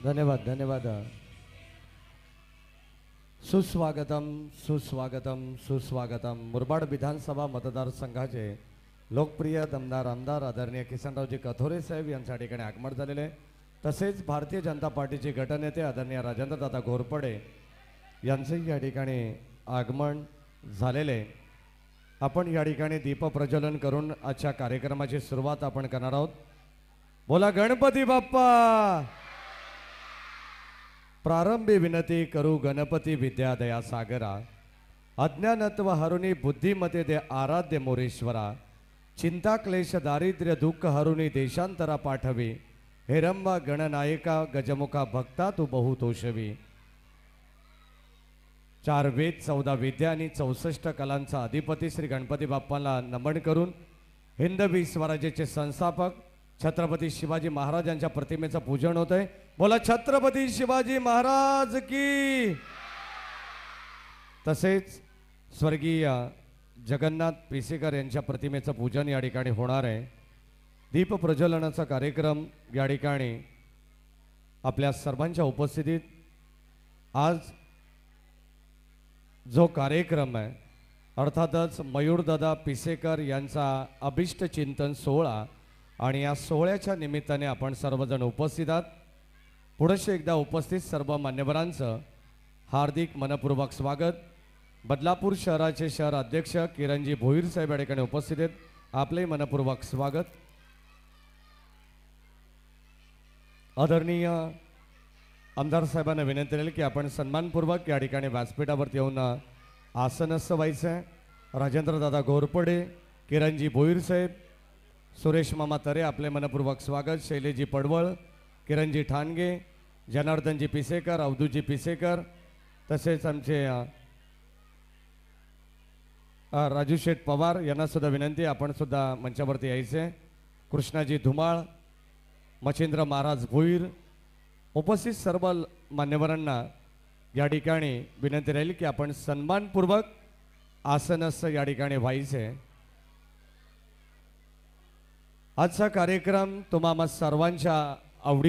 धन्यवाद धन्यवाद. सुस्वागतम सुस्वागतम सुस्वागतम. मुरबाड विधानसभा मतदारसंघाचे लोकप्रिय दमदार आमदार आदरणीय किसनरावजी कथोरे साहेब यांच्या ठिकाणी आगमन झालेले, तसेच भारतीय जनता पार्टीचे गटनेते आदरणीय राजेंद्रदादा घोरपडे यांचेही या ठिकाणी आगमन झालेले. आपण या ठिकाणी दीपप्रज्वलन करून आजच्या कार्यक्रमाची सुरुवात आपण करणार आहोत. बोला गणपती बाप्पा. प्रारंभी विनती करू गणपती विद्या दया सागरा. अज्ञानत्व हरुणी बुद्धिमते दे आराध्य मोरेश्वरा. चिंता क्लेश दारिद्र्य दुःख हरुणी देशांतरा पाठवी. हेरंबा गणनायका गजमुखा भक्ता तू बहुतोषवी. 4 वेद 14 विद्या आणि 64 कलांचा अधिपती श्री गणपती बाप्पाला नमन करून हिंदवी स्वराज्याचे संस्थापक छत्रपती शिवाजी महाराजांच्या प्रतिमेचं पूजन होत आहे. बोला छत्रपती शिवाजी महाराज की. तसेच स्वर्गीय जगन्नाथ पिसेकर यांच्या प्रतिमेचं पूजन या ठिकाणी होणार आहे. दीप प्रज्वलनाचा कार्यक्रम या ठिकाणी आपल्या सर्वांच्या उपस्थितीत आज जो कार्यक्रम आहे अर्थातच मयूरदादा पिसेकर यांचा अभिष्ट चिंतन सोहळा आणि या सोहळ्याच्या निमित्ताने आपण सर्वजण उपस्थित आहात. पुढे एकदा उपस्थित सर्व मान्यवरांचं हार्दिक मनपूर्वक स्वागत. बदलापूर शहराचे शहर अध्यक्ष किरणजी भोईर साहेब या ठिकाणी उपस्थित आहेत. आपले मनपूर्वक स्वागत. आदरणीय आमदार साहेबांना विनंती राहील की आपण सन्मानपूर्वक या ठिकाणी व्यासपीठावरती येऊन आसनस्थ व्हायचं आहे. राजेंद्रदादा घोरपडे, किरणजी भोईर साहेब, सुरेश मामा तरे आपले मनपूर्वक स्वागत. शैलेजी पडवळ, किरणजी ठाणगे, जनार्दनजी पिसेकर, अवधूजी पिसेकर, तसेच आमचे राजू शेठ पवार यांना सुद्धा विनंती आपण सुद्धा मंचावरती यायचे. कृष्णाजी धुमाळ, मच्छिंद्र महाराज भोईर, उपस्थित सर्व मान्यवरांना या ठिकाणी विनंती राहील की आपण सन्मानपूर्वक आसनस्थ या ठिकाणी व्हायचे. आजचा कार्यक्रम तुम्हा सर्वांच्या